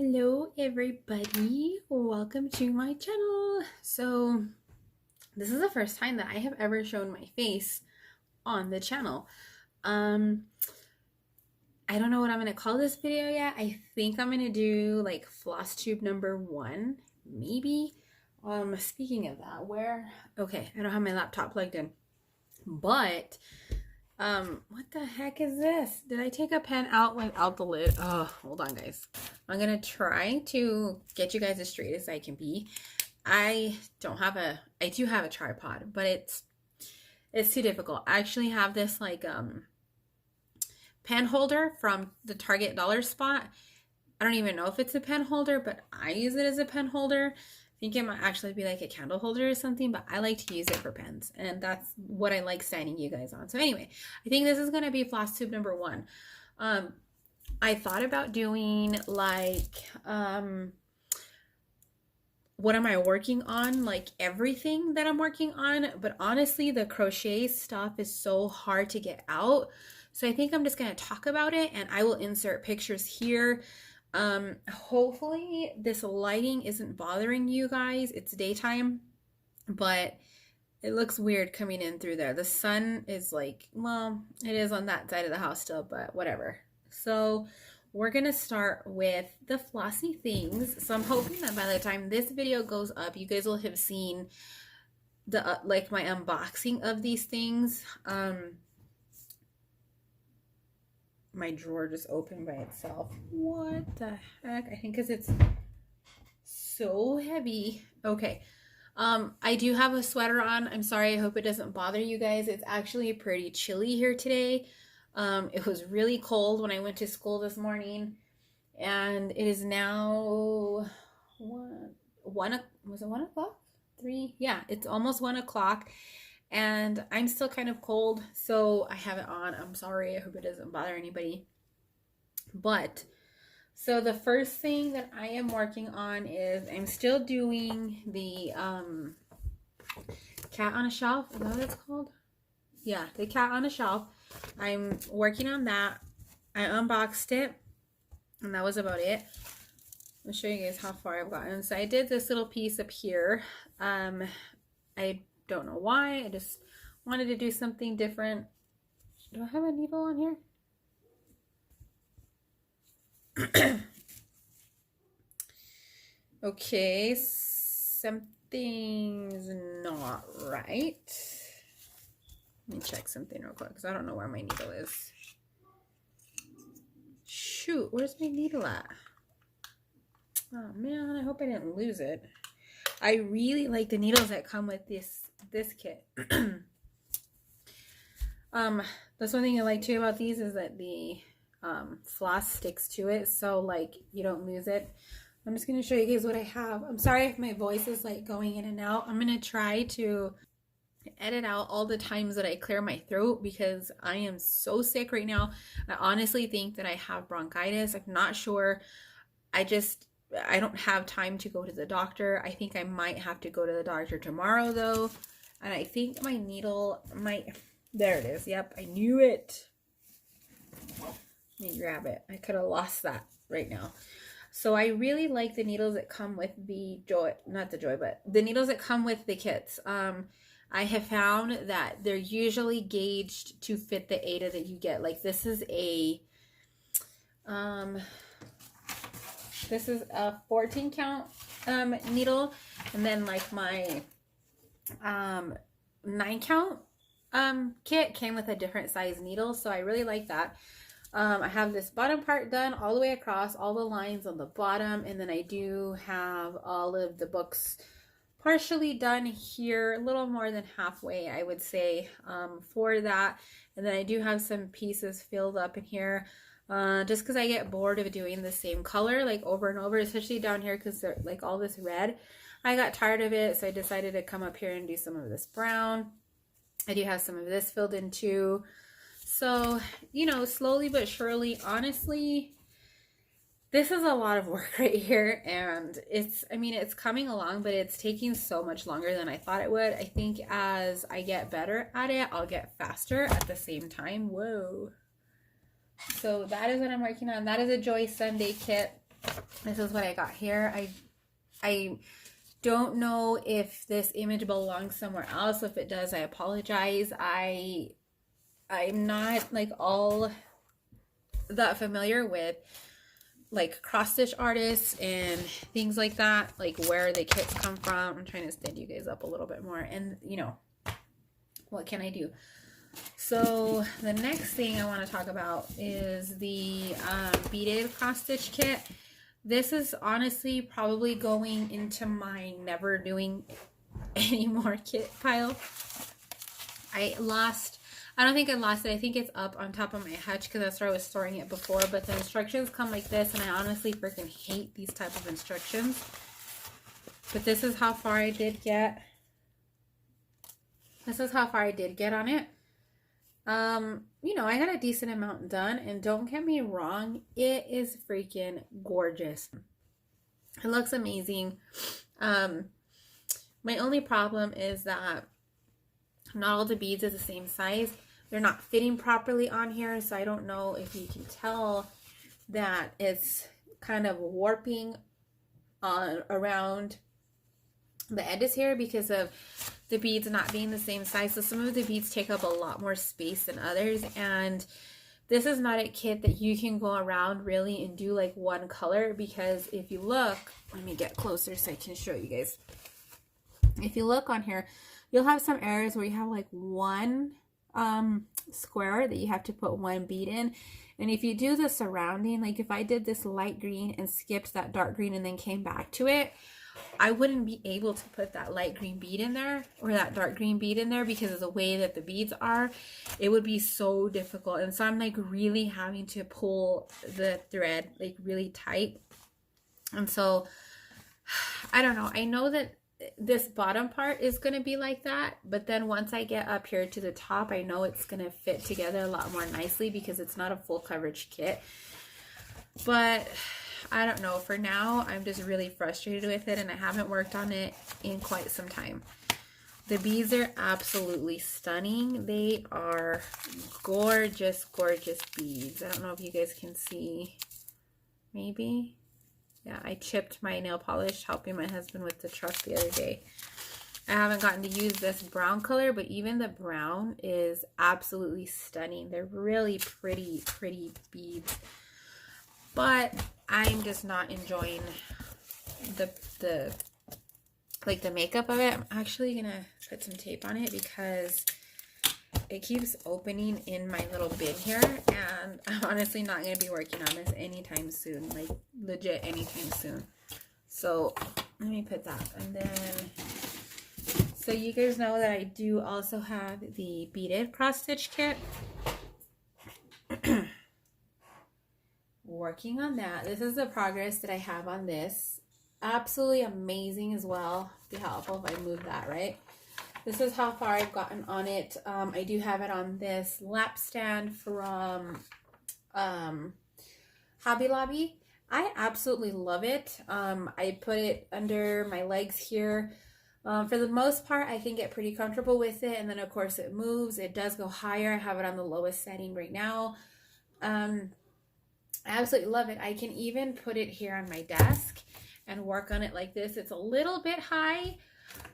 Hello everybody, welcome to my channel. So this is the first time that I have ever shown my face on the channel. I don't know what I'm gonna call this video yet. I think I'm gonna do like Flosstube number 1, maybe. Speaking of that, okay, I don't have my laptop plugged in, but what the heck is this? Did I take a pen out without the lid? Oh, hold on guys. I'm gonna try to get you guys as straight as I can be. I do have a tripod, but it's too difficult. I actually have this like pen holder from the Target dollar spot. I don't even know if it's a pen holder, but I use it as a pen holder. I think it might actually be like a candle holder or something, but I like to use it for pens, and that's what I like signing you guys on. So anyway, I think this is going to be Flosstube number 1. I thought about doing like, what am I working on? Like everything that I'm working on, but honestly, the crochet stuff is so hard to get out. So I think I'm just going to talk about it, and I will insert pictures here. Hopefully this lighting isn't bothering you guys. It's daytime, but it looks weird coming in through there. The sun is like, well, it is on that side of the house still, but whatever. So we're gonna start with the Flossy things. So I'm hoping that by the time this video goes up, you guys will have seen the like my unboxing of these things. My drawer just opened by itself. What the heck? I think because it's so heavy. Okay. I do have a sweater on. I'm sorry. I hope it doesn't bother you guys. It's actually pretty chilly here today. It was really cold when I went to school this morning, and it is now was it 1 o'clock? 3? Yeah, it's almost 1 o'clock. And I'm still kind of cold, so I have it on. I'm sorry. I hope it doesn't bother anybody. But, so the first thing that I am working on is I'm still doing the cat on a shelf. Is that what it's called? Yeah, the cat on a shelf. I'm working on that. I unboxed it, and that was about it. I'll show you guys how far I've gotten. So I did this little piece up here. I don't know why. I just wanted to do something different. Do I have a needle on here? Okay, something's not right. Let me check something real quick because I don't know where my needle is. Shoot, where's my needle at? Oh man, I hope I didn't lose it. I really like the needles that come with this kit. That's one thing I like too about these is that the floss sticks to it, so like you don't lose it. I'm just gonna show you guys what I have. I'm sorry if my voice is like going in and out. I'm gonna try to edit out all the times that I clear my throat because I am so sick right now. I honestly think that I have bronchitis. I'm not sure. I don't have time to go to the doctor. I think I might have to go to the doctor tomorrow though. And I think my needle might, there it is. Yep, I knew it. Let me grab it. I could have lost that right now. So I really like the needles that come with the the needles that come with the kits. I have found that they're usually gauged to fit the Ada that you get. Like this is a 14 count needle, and then like my 9 count kit came with a different size needle, so I really like that. I have this bottom part done all the way across, all the lines on the bottom, and then I do have all of the books partially done here, a little more than halfway I would say for that. And then I do have some pieces filled up in here. Just because I get bored of doing the same color like over and over, especially down here because they're like all this red. I got tired of it, so I decided to come up here and do some of this brown. I do have some of this filled in too. So, you know, slowly but surely, honestly, this is a lot of work right here, and it's coming along, but it's taking so much longer than I thought it would. I think as I get better at it, I'll get faster at the same time. Whoa. So that is what I'm working on. That is a Joy Sunday kit. This is what I got here. I don't know if this image belongs somewhere else. If it does, I apologize. I'm not like all that familiar with like cross stitch artists and things like that, like where the kits come from. I'm trying to stand you guys up a little bit more, and you know, what can I do? So the next thing I want to talk about is the beaded cross stitch kit. This is honestly probably going into my never doing any more kit pile. I don't think I lost it. I think it's up on top of my hutch because that's where I was storing it before. But the instructions come like this, and I honestly freaking hate these type of instructions. But this is how far I did get. This is how far I did get on it. You know, I got a decent amount done, and don't get me wrong, it is freaking gorgeous. It looks amazing. My only problem is that not all the beads are the same size. They're not fitting properly on here, so I don't know if you can tell that it's kind of warping around the edges here because of the beads not being the same size. So some of the beads take up a lot more space than others, and this is not a kit that you can go around really and do like one color, because if you look, let me get closer so I can show you guys. If you look on here, you'll have some areas where you have like one square that you have to put one bead in, and if you do the surrounding, like if I did this light green and skipped that dark green and then came back to it, I wouldn't be able to put that light green bead in there or that dark green bead in there because of the way that the beads are. It would be so difficult, and so I'm like really having to pull the thread like really tight. And so I don't know, I know that this bottom part is going to be like that, but then once I get up here to the top, I know it's going to fit together a lot more nicely because it's not a full coverage kit. But I don't know, for now I'm just really frustrated with it, and I haven't worked on it in quite some time. The beads are absolutely stunning. They are gorgeous, gorgeous beads. I don't know if you guys can see, maybe. Yeah, I chipped my nail polish helping my husband with the truck the other day. I haven't gotten to use this brown color, but even the brown is absolutely stunning. They're really pretty, pretty beads. But I'm just not enjoying the makeup of it. I'm actually gonna put some tape on it because it keeps opening in my little bin here, and I'm honestly not going to be working on this anytime soon, like legit anytime soon. So let me put that, and then so you guys know that I do also have the beaded cross stitch kit. Working on that. This is the progress that I have on this. Absolutely amazing as well. Be helpful if I move that, right? This is how far I've gotten on it. I do have it on this lap stand from Hobby Lobby. I absolutely love it. I put it under my legs here. For the most part, I can get pretty comfortable with it. And then, of course, it moves. It does go higher. I have it on the lowest setting right now. I absolutely love it. I can even put it here on my desk and work on it like this. It's a little bit high,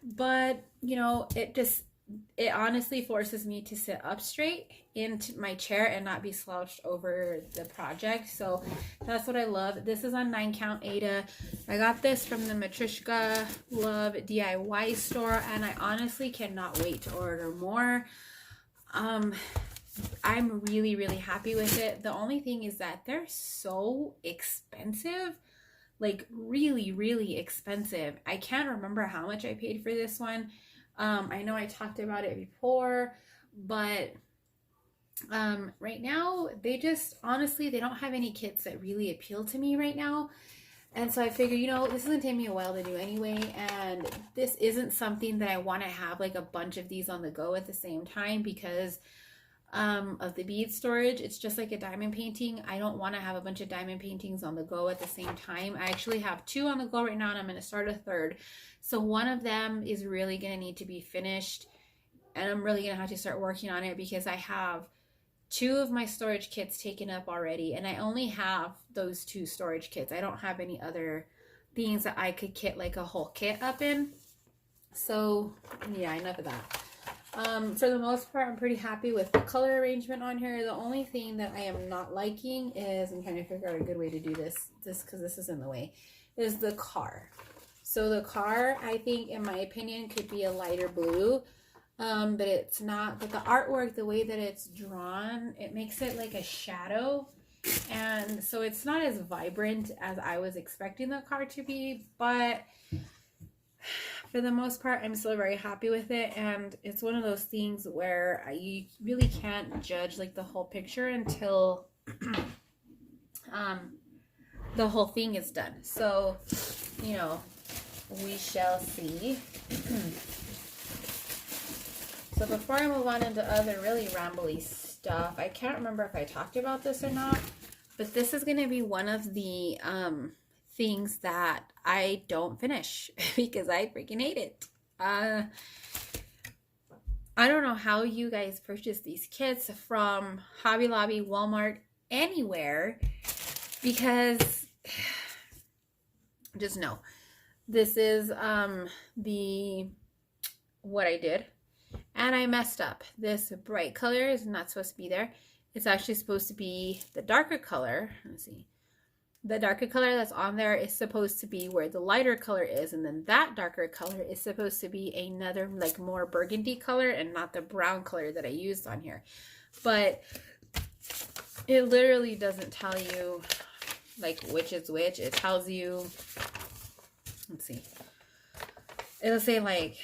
but you know, it honestly forces me to sit up straight into my chair and not be slouched over the project. So that's what I love. This is on 9 count Ada. I got this from the Matryoshka Love DIY store, and I honestly cannot wait to order more. I'm really, really happy with it. The only thing is that they're so expensive. Like really, really expensive. I can't remember how much I paid for this one. I know I talked about it before, but right now they just, honestly, they don't have any kits that really appeal to me right now. And so I figured, you know, this is going to take me a while to do anyway, and this isn't something that I want to have like a bunch of these on the go at the same time because of the bead storage. It's just like a diamond painting. I don't want to have a bunch of diamond paintings on the go at the same time. I actually have 2 on the go right now, and I'm going to start a 3rd. So one of them is really going to need to be finished, and I'm really going to have to start working on it because I have 2 of my storage kits taken up already, and I only have those 2 storage kits. I don't have any other things that I could kit like a whole kit up in. So yeah, enough of that. For the most part, I'm pretty happy with the color arrangement on here. The only thing that I am not liking is, I'm trying to figure out a good way to do this because this is in the way, is the car. So the car, I think, in my opinion, could be a lighter blue, but it's not. But the artwork, the way that it's drawn, it makes it like a shadow. And so it's not as vibrant as I was expecting the car to be, but for the most part, I'm still very happy with it. And it's one of those things where you really can't judge like the whole picture until the whole thing is done. So, you know, we shall see. So before I move on into other really rambly stuff, I can't remember if I talked about this or not, but this is going to be one of the things that I don't finish because I freaking hate it. I don't know how you guys purchase these kits from Hobby Lobby, Walmart, anywhere, because just know this is what I did, and I messed up. This bright color is not supposed to be there. It's actually supposed to be the darker color. Let's see. The darker color that's on there is supposed to be where the lighter color is, and then that darker color is supposed to be another like more burgundy color and not the brown color that I used on here. But it literally doesn't tell you like which is which. It tells you, let's see, it'll say like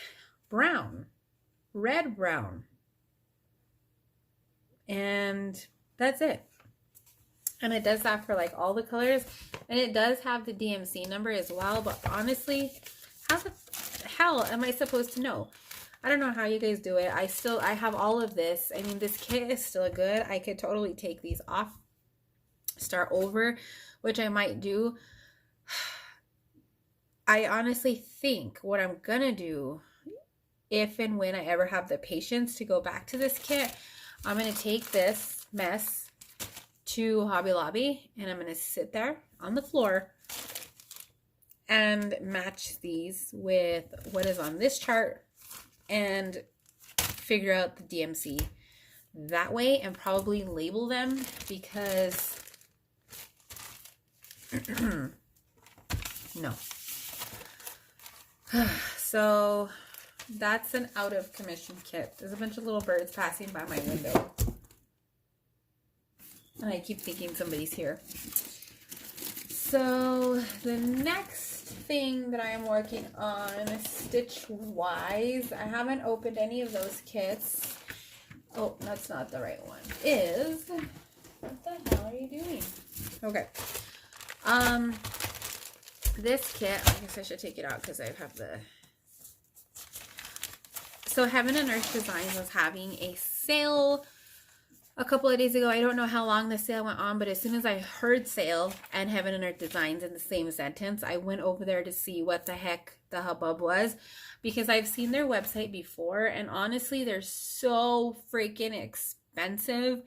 brown, red brown, and that's it. And it does that for like all the colors, and it does have the DMC number as well. But honestly, how the hell am I supposed to know? I don't know how you guys do it. I have all of this. I mean, this kit is still good. I could totally take these off, start over, which I might do. I honestly think what I'm gonna do, if and when I ever have the patience to go back to this kit, I'm gonna take this mess to Hobby Lobby, and I'm going to sit there on the floor and match these with what is on this chart and figure out the DMC that way, and probably label them, because no. So that's an out of commission kit. There's a bunch of little birds passing by my window, and I keep thinking somebody's here. So the next thing that I am working on, stitch-wise, I haven't opened any of those kits. Oh, that's not the right one. Is, what the hell are you doing? Okay. This kit, I guess I should take it out because I have the... So Heaven and Earth Designs was having a sale a couple of days ago. I don't know how long the sale went on, but as soon as I heard sale and Heaven and Earth Designs in the same sentence, I went over there to see what the heck the hubbub was, because I've seen their website before, and honestly, they're so freaking expensive.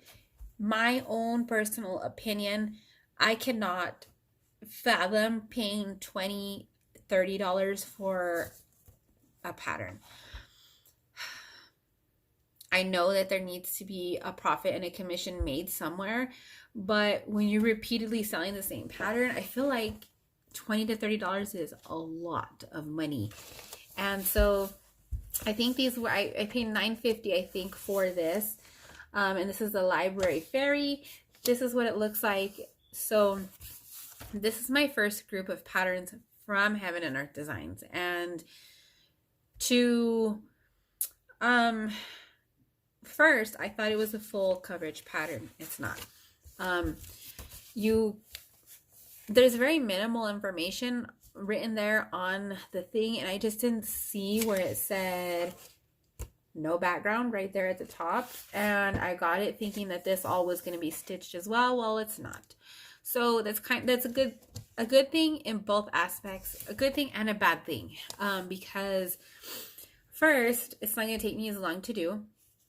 My own personal opinion, I cannot fathom paying $20, $30 for a pattern. I know that there needs to be a profit and a commission made somewhere, but when you're repeatedly selling the same pattern, I feel like $20 to $30 is a lot of money. And so I think these were, I paid $9.50, I think, for this. And this is the Library Fairy. This is what it looks like. So this is my first group of patterns from Heaven and Earth Designs. And to, first, I thought it was a full coverage pattern. It's not. There's very minimal information written there on the thing, and I just didn't see where it said no background right there at the top, and I got it thinking that this all was going to be stitched as well. Well, it's not. So that's a good thing in both aspects, a good thing and a bad thing, because first, it's not going to take me as long to do.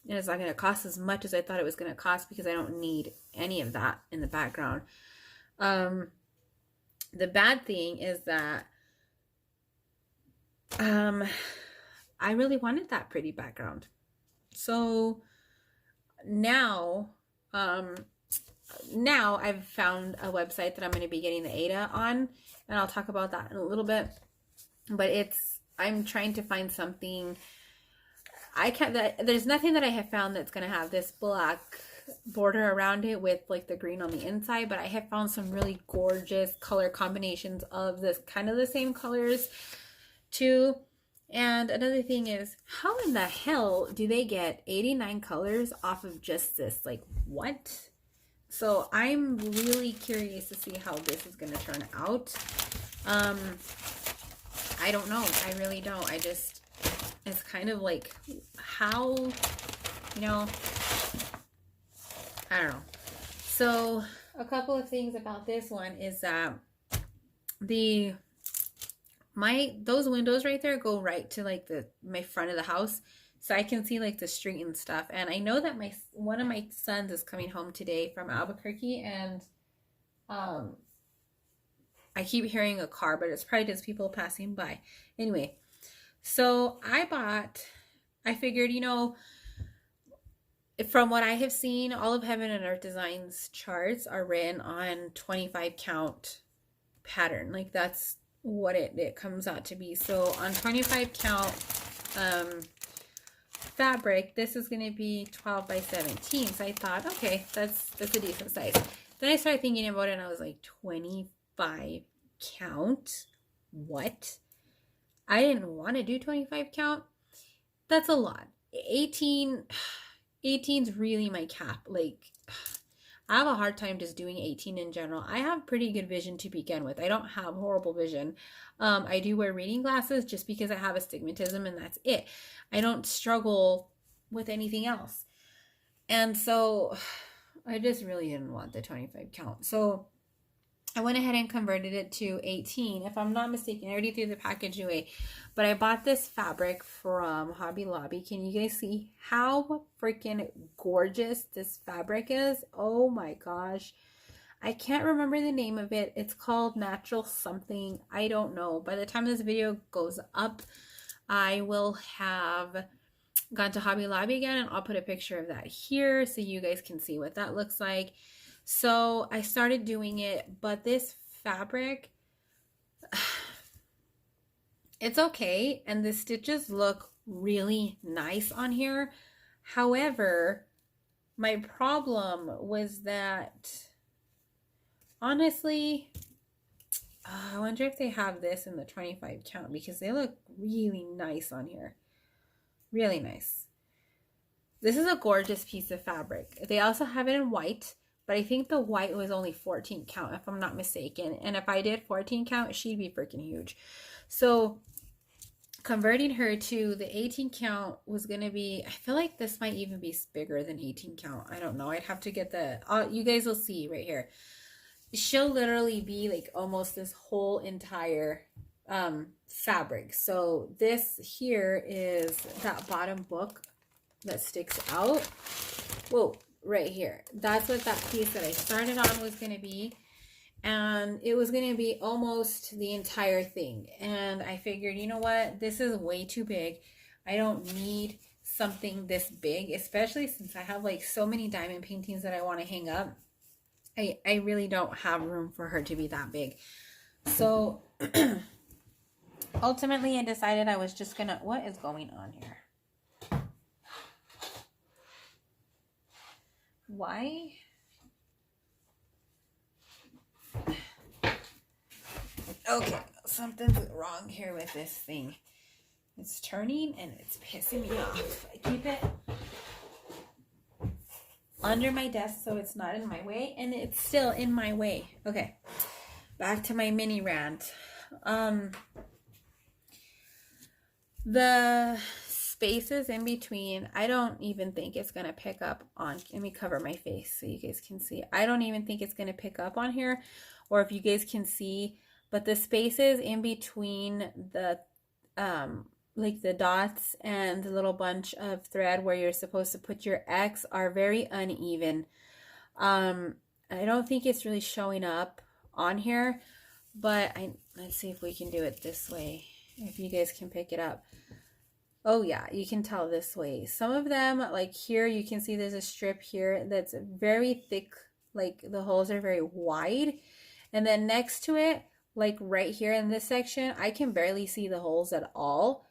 and it's not going to cost as much as I thought it was going to cost because I don't need any of that in the background. The bad thing is that I really wanted that pretty background. So now I've found a website that I'm going to be getting the Ada on, and I'll talk about that in a little bit. But I'm trying to find something. There's nothing that I have found that's going to have this black border around it with like the green on the inside, but I have found some really gorgeous color combinations of this kind of the same colors too. And another thing is, how in the hell do they get 89 colors off of just this? Like, what? So I'm really curious to see how this is going to turn out. I don't know. I really don't. It's kind of like, how, you know, I don't know. So a couple of things about this one is that those windows right there go right to like my front of the house, so I can see like the street and stuff. And I know that one of my sons is coming home today from Albuquerque, and I keep hearing a car, but it's probably just people passing by. Anyway, so I figured, you know, from what I have seen, all of Heaven and Earth Designs charts are written on 25 count pattern. Like, that's what it comes out to be. So on 25 count fabric, this is going to be 12 by 17. So I thought, okay, that's a decent size. Then I started thinking about it, and I was like, 25 count? What? I didn't want to do 25 count. That's a lot. 18's really my cap. Like, I have a hard time just doing 18 in general. I have pretty good vision to begin with. I don't have horrible vision. I do wear reading glasses just because I have astigmatism, and that's it. I don't struggle with anything else. And so I just really didn't want the 25 count. So I went ahead and converted it to 18. If I'm not mistaken, I already threw the package away. But I bought this fabric from Hobby Lobby. Can you guys see how freaking gorgeous this fabric is? Oh my gosh. I can't remember the name of it. It's called Natural something. I don't know. By the time this video goes up, I will have gone to Hobby Lobby again, and I'll put a picture of that here so you guys can see what that looks like. So I started doing it, but this fabric, it's okay, and the stitches look really nice on here. However, my problem was that, honestly, I wonder if they have this in the 25 count, because they look really nice on here. Really nice. This is a gorgeous piece of fabric. They also have it in white. But I think the white was only 14 count, if I'm not mistaken. And if I did 14 count, she'd be freaking huge. So converting her to the 18 count was going to be, I feel like this might even be bigger than 18 count. I don't know. I'd have to get you guys will see right here. She'll literally be like almost this whole entire fabric. So this here is that bottom book that sticks out. Whoa. Right here. That's what that piece that I started on was going to be. And it was going to be almost the entire thing. And I figured, you know what? This is way too big. I don't need something this big, especially since I have like so many diamond paintings that I want to hang up. I really don't have room for her to be that big. So ultimately I decided I was just going to, what is going on here? Why? Okay, something's wrong here with this thing. It's turning and it's pissing me off. I keep it under my desk so it's not in my way, and it's still in my way. Okay, back to my mini rant. The spaces in between, I don't even think it's going to pick up on, let me cover my face so you guys can see. I don't even think it's going to pick up on here, or if you guys can see, but the spaces in between the like the dots and the little bunch of thread where you're supposed to put your X are very uneven. I don't think it's really showing up on here, but let's see if we can do it this way, if you guys can pick it up. Oh yeah, you can tell this way. Some of them, like here, you can see there's a strip here that's very thick, like the holes are very wide. And then next to it, like right here in this section, I can barely see the holes at all.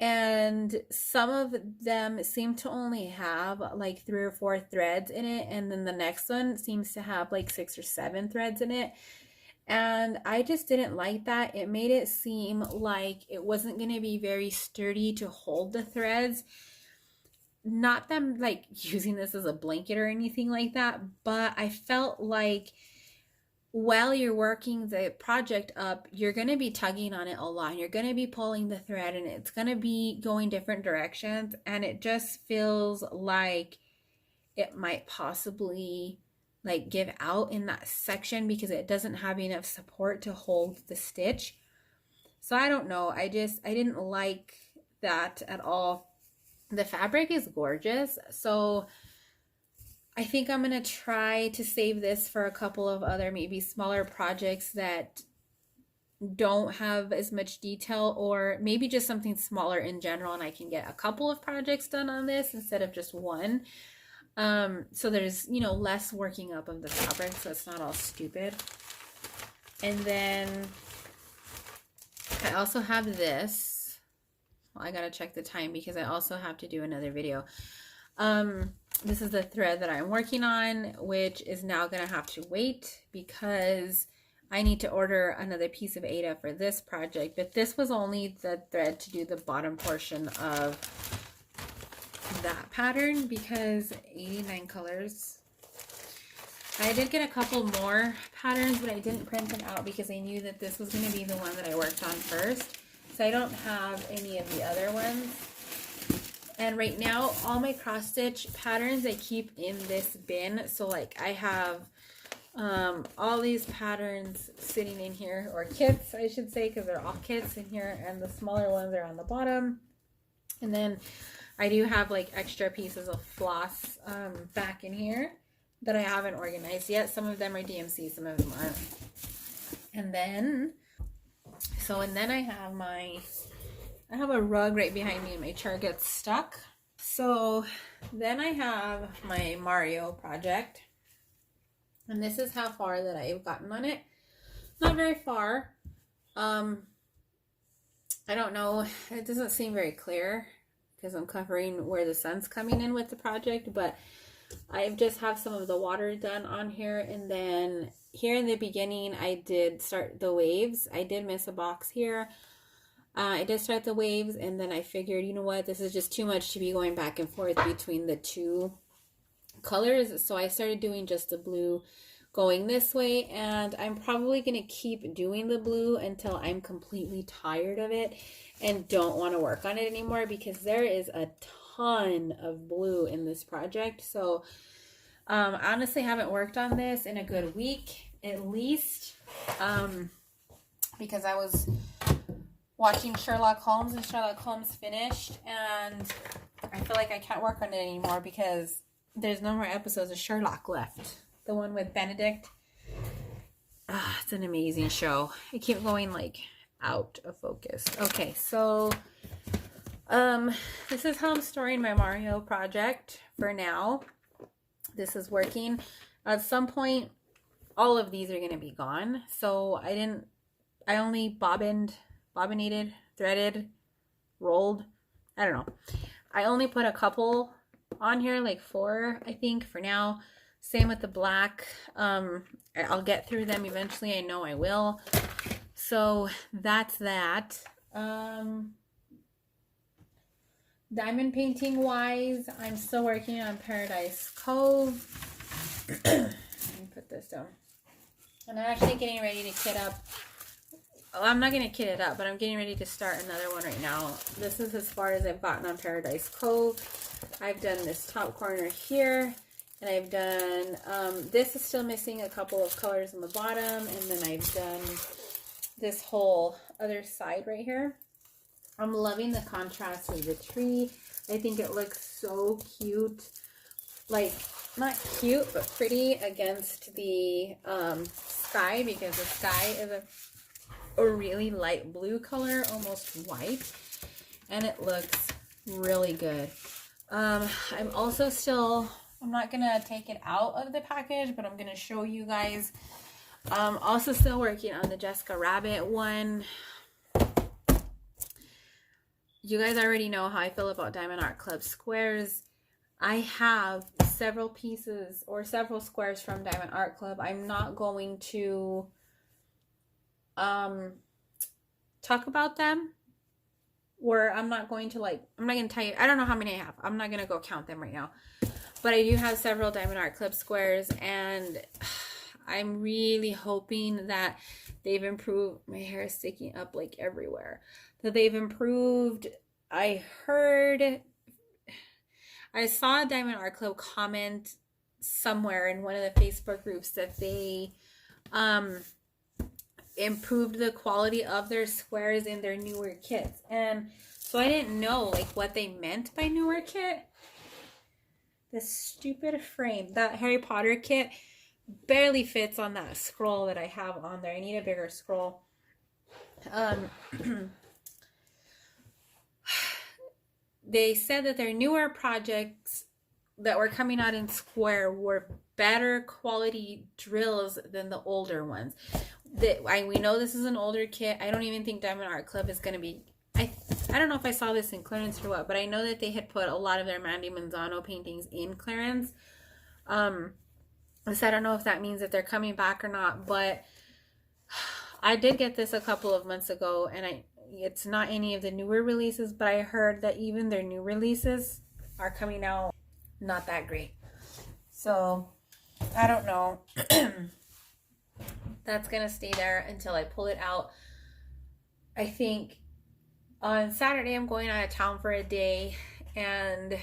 And some of them seem to only have like 3 or 4 threads in it, and then the next one seems to have like 6 or 7 threads in it. And I just didn't like that. It made it seem like it wasn't going to be very sturdy to hold the threads. Not them like using this as a blanket or anything like that, but I felt like while you're working the project up, you're going to be tugging on it a lot. You're going to be pulling the thread and it's going to be going different directions. And it just feels like it might possibly like give out in that section because it doesn't have enough support to hold the stitch. So I don't know. I didn't like that at all. The fabric is gorgeous. So I think I'm going to try to save this for a couple of other maybe smaller projects that don't have as much detail, or maybe just something smaller in general, and I can get a couple of projects done on this instead of just one. So there's, you know, less working up of the fabric, so it's not all stupid. And then I also have this. Well, I gotta check the time because I also have to do another video. This is the thread that I'm working on, which is now gonna have to wait because I need to order another piece of Aida for this project. But this was only the thread to do the bottom portion of that pattern because 89 colors. I did get a couple more patterns, but I didn't print them out because I knew that this was going to be the one that I worked on first. So I don't have any of the other ones. And right now, all my cross stitch patterns I keep in this bin. So like I have all these patterns sitting in here, or kits I should say, because they're all kits in here, and the smaller ones are on the bottom. And then I do have like extra pieces of floss back in here that I haven't organized yet. Some of them are DMC, some of them aren't. And then, I have a rug right behind me and my chair gets stuck. So then I have my Mario project. And this is how far that I've gotten on it. Not very far. I don't know. It doesn't seem very clear because I'm covering where the sun's coming in with the project, but I just have some of the water done on here. And then here in the beginning, I did start the waves. I did miss a box here. I did start the waves, and then I figured, you know what, this is just too much to be going back and forth between the two colors. So I started doing just the blue going this way, and I'm probably going to keep doing the blue until I'm completely tired of it and don't want to work on it anymore, because there is a ton of blue in this project. So I honestly haven't worked on this in a good week at least, because I was watching Sherlock Holmes, and Sherlock Holmes finished, and I feel like I can't work on it anymore because there's no more episodes of Sherlock left. The one with Benedict. It's an amazing show. I keep going like out of focus. Okay, so this is how I'm storing my Mario project for now. This is working. At some point, all of these are going to be gone. So I only bobbinated, threaded, rolled. I don't know. I only put a couple on here, like 4, I think, for now. Same with the black. I'll get through them eventually. I know I will. So that's that. Diamond painting wise, I'm still working on Paradise Cove. Let me put this down. And I'm actually getting ready to kit up. Oh, I'm not going to kit it up, but I'm getting ready to start another one right now. This is as far as I've gotten on Paradise Cove. I've done this top corner here. And I've done, this is still missing a couple of colors on the bottom. And then I've done this whole other side right here. I'm loving the contrast of the tree. I think it looks so cute. Like, not cute, but pretty against the sky, because the sky is a really light blue color, almost white. And it looks really good. I'm also still, I'm not going to take it out of the package, but I'm going to show you guys. Also still working on the Jessica Rabbit one. You guys already know how I feel about Diamond Art Club squares. I have several pieces or several squares from Diamond Art Club. I'm not going to talk about them, or I'm not going to I'm not going to tell you. I don't know how many I have. I'm not going to go count them right now. But I do have several Diamond Art Club squares, and I'm really hoping that they've improved. My hair is sticking up like everywhere. That they've improved. I saw a Diamond Art Club comment somewhere in one of the Facebook groups that they improved the quality of their squares in their newer kits. And so I didn't know like what they meant by newer kit. This stupid frame, that Harry Potter kit barely fits on that scroll that I have on there. I need a bigger scroll. They said that their newer projects that were coming out in square were better quality drills than the older ones. We know this is an older kit. I don't even think Diamond Art Club is going to be... I don't know if I saw this in clearance or what, but I know that they had put a lot of their Mandy Manzano paintings in clearance. So I don't know if that means that they're coming back or not, but I did get this a couple of months ago, and it's not any of the newer releases, but I heard that even their new releases are coming out not that great. So, I don't know. That's going to stay there until I pull it out. I think on Saturday I'm going out of town for a day, and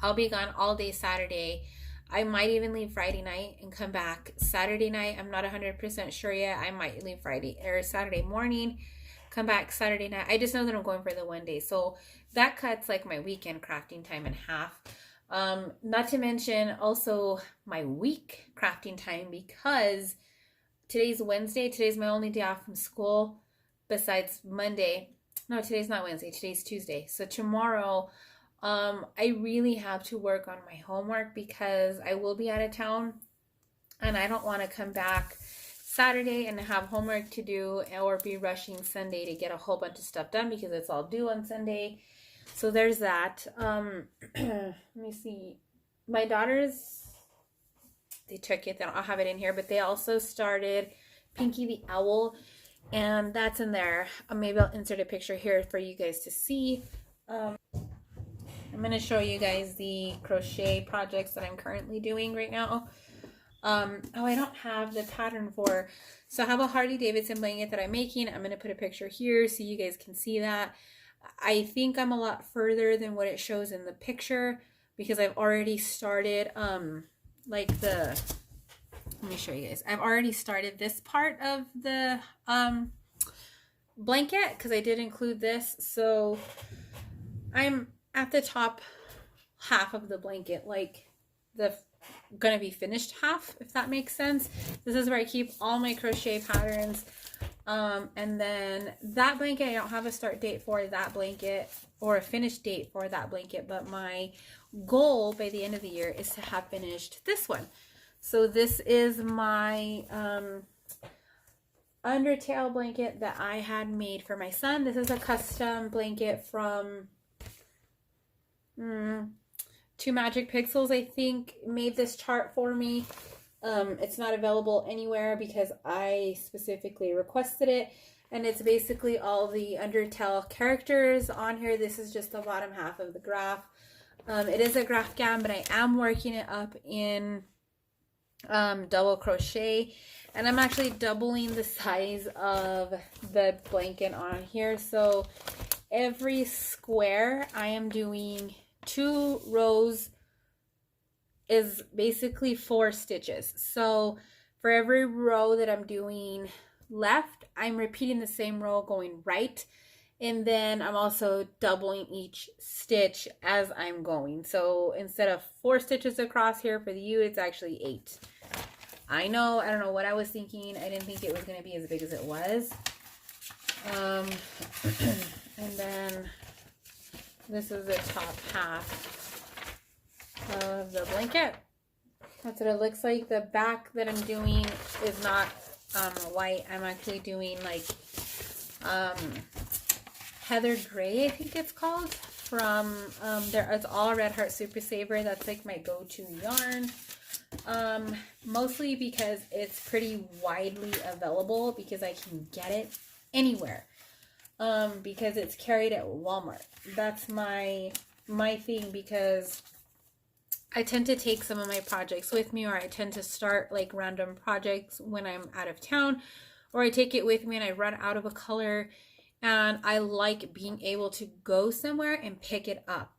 I'll be gone all day Saturday. I might even leave Friday night and come back Saturday night. I'm not 100% sure yet. I might leave Friday or Saturday morning, come back Saturday night. I just know that I'm going for the one day. So that cuts like my weekend crafting time in half. Not to mention also my week crafting time, because today's Wednesday. Today's my only day off from school besides Monday. No, today's not Wednesday. Today's Tuesday. So tomorrow, I really have to work on my homework because I will be out of town, and I don't want to come back Saturday and have homework to do or be rushing Sunday to get a whole bunch of stuff done because it's all due on Sunday. So there's that. Let me see. My daughters, they took it. I'll have it in here, but they also started Pinky the Owl, and that's in there. Maybe I'll insert a picture here for you guys to see. I'm going to show you guys the crochet projects that I'm currently doing right now. I don't have the pattern for, so I have a Harley Davidson blanket that I'm making. I'm going to put a picture here so you guys can see that. I think I'm a lot further than what it shows in the picture because I've already started, let me show you guys. I've already started this part of the blanket because I did include this. So I'm at the top half of the blanket, like the gonna be finished half, if that makes sense. This is where I keep all my crochet patterns. And then that blanket, I don't have a start date for that blanket or a finished date for that blanket, but my goal by the end of the year is to have finished this one. So this is my undertail blanket that I had made for my son. This is a custom blanket from 2 Magic Pixels, I think, made this chart for me. It's not available anywhere because I specifically requested it, and it's basically all the undertail characters on here. This is just the bottom half of the graph. It is a graph gown, but I am working it up in double crochet, and I'm actually doubling the size of the blanket on here. So every square I am doing 2 rows is basically 4 stitches. So for every row that I'm doing left, I'm repeating the same row going right, And then I'm also doubling each stitch as I'm going. So instead of 4 stitches across here for the U, it's actually 8. I know, I don't know what I was thinking. I didn't think it was going to be as big as it was. And then this is the top half of the blanket. That's what it looks like. The back that I'm doing is not white. I'm actually doing like Heather Gray, I think it's called, from it's all Red Heart Super Saver. That's like my go-to yarn, mostly because it's pretty widely available, because I can get it anywhere, because it's carried at Walmart. That's my thing, because I tend to take some of my projects with me, or I tend to start like random projects when I'm out of town, or I take it with me and I run out of a color. And I like being able to go somewhere and pick it up.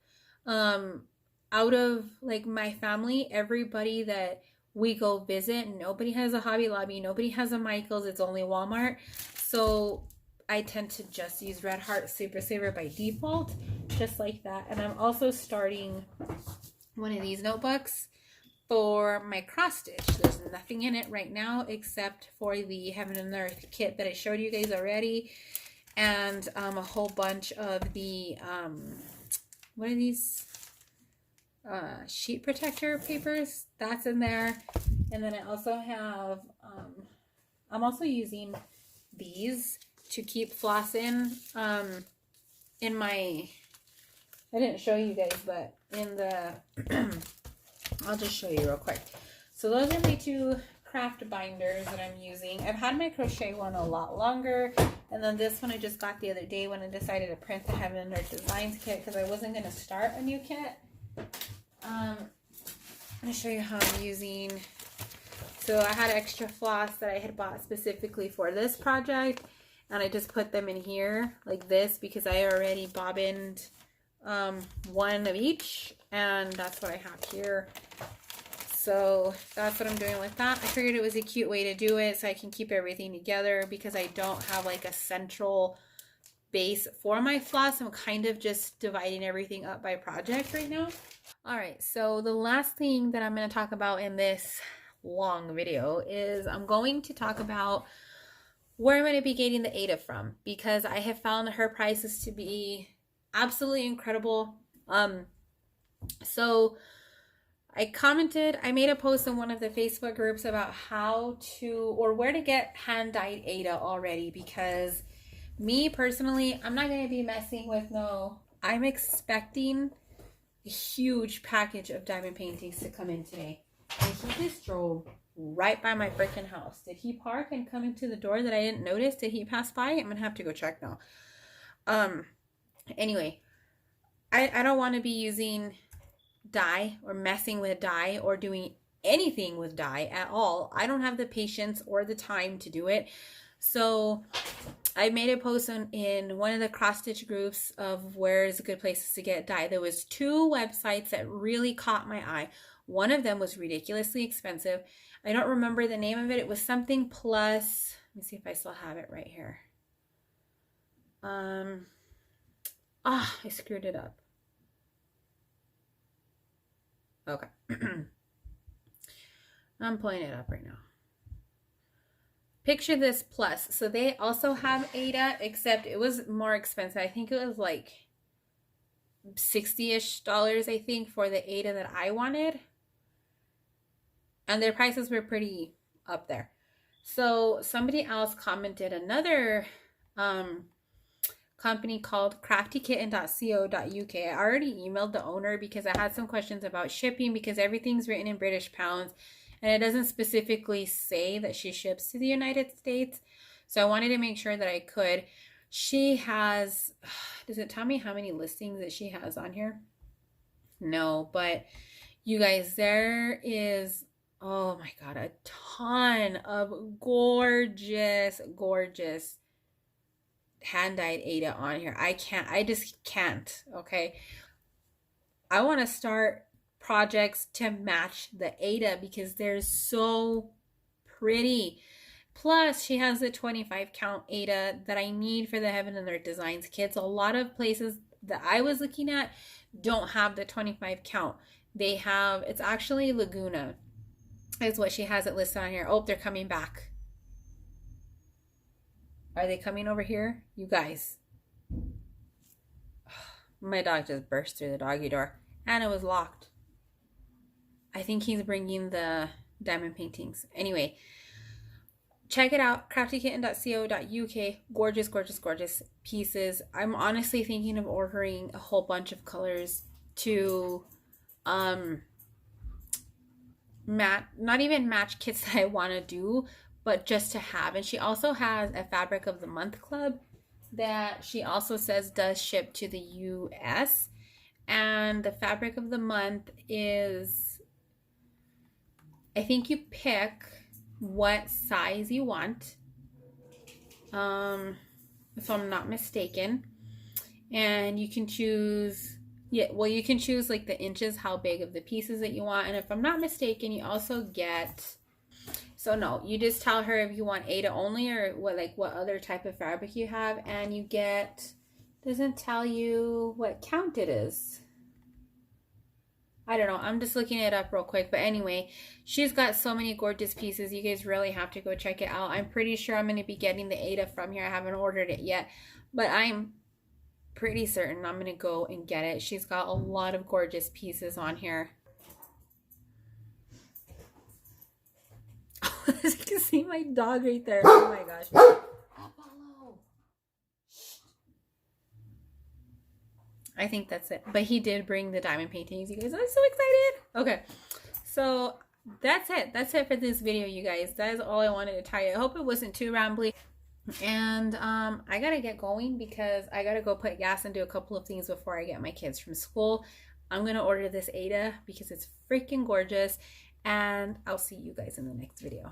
Out of like my family, everybody that we go visit, nobody has a Hobby Lobby, nobody has a Michaels, it's only Walmart. So I tend to just use Red Heart Super Saver by default, just like that. And I'm also starting one of these notebooks for my cross stitch. There's nothing in it right now except for the Heaven and Earth kit that I showed you guys already. And a whole bunch of the, what are these? Sheet protector papers. That's in there. And then I also have, I'm also using these to keep floss in my, I didn't show you guys, but in the, I'll just show you real quick. So those are my 2 craft binders that I'm using. I've had my crochet one a lot longer, and then this one I just got the other day when I decided to print the Heaven and Earth Designs kit, because I wasn't going to start a new kit. I'm going to show you how I'm using. So I had extra floss that I had bought specifically for this project, and I just put them in here like this because I already bobbined one of each, and that's what I have here. So that's what I'm doing with that. I figured it was a cute way to do it so I can keep everything together, because I don't have like a central base for my floss. I'm kind of just dividing everything up by project right now. All right, so the last thing that I'm going to talk about in this long video is I'm going to talk about where I'm going to be getting the Ada from, because I have found her prices to be absolutely incredible. So I made a post in one of the Facebook groups about how to, or where to get hand-dyed Ada already, because me personally, I'm not going to be messing with I'm expecting a huge package of diamond paintings to come in today. And he just drove right by my freaking house. Did he park and come into the door that I didn't notice? Did he pass by? I'm going to have to go check now. Anyway, I don't want to be using dye or messing with dye or doing anything with dye at all. I don't have the patience or the time to do it. So I made a post in one of the cross stitch groups of where is a good places to get dye. There was 2 websites that really caught my eye. One of them was ridiculously expensive. I don't remember the name of it. It was something plus, let me see if I still have it right here. I screwed it up. Okay. I'm pulling it up right now. Picture this plus. So they also have Ada, except it was more expensive. I think it was like $60-ish, I think, for the Ada that I wanted. And their prices were pretty up there. So somebody else commented another company called craftykitten.co.uk. I already emailed the owner because I had some questions about shipping, because everything's written in British pounds and it doesn't specifically say that she ships to the United States. So I wanted to make sure that I could. She has, does it tell me how many listings that she has on here? No, but you guys, there is, oh my God, a ton of gorgeous, gorgeous hand-dyed Ada on here. I just can't, okay? I want to start projects to match the Ada because they're so pretty. Plus, she has the 25 count Ada that I need for the Heaven and Earth Designs kits. A lot of places that I was looking at don't have the 25 count. They have, it's actually Laguna is what she has it listed on here. Oh, they're coming back. Are they coming over here? You guys. My dog just burst through the doggy door and it was locked. I think he's bringing the diamond paintings. Anyway, check it out, craftykitten.co.uk. Gorgeous, gorgeous, gorgeous pieces. I'm honestly thinking of ordering a whole bunch of colors to not even match kits that I want to do, but just to have. And she also has a fabric of the month club that she also says does ship to the US. And the fabric of the month is, I think you pick what size you want, if I'm not mistaken, and you can choose, you can choose like the inches, how big of the pieces that you want. And if I'm not mistaken, you also get, so no, you just tell her if you want Ada only or what other type of fabric you have, and you get, doesn't tell you what count it is. I don't know. I'm just looking it up real quick. But anyway, she's got so many gorgeous pieces. You guys really have to go check it out. I'm pretty sure I'm going to be getting the Ada from here. I haven't ordered it yet, but I'm pretty certain I'm going to go and get it. She's got a lot of gorgeous pieces on here. You can see my dog right there. Oh my gosh. I think that's it. But he did bring the diamond paintings, you guys. I'm so excited. Okay. So that's it. That's it for this video, you guys. That is all I wanted to tell you. I hope it wasn't too rambly. And I gotta get going because I gotta go put gas and do a couple of things before I get my kids from school. I'm gonna order this Ada because it's freaking gorgeous. And I'll see you guys in the next video.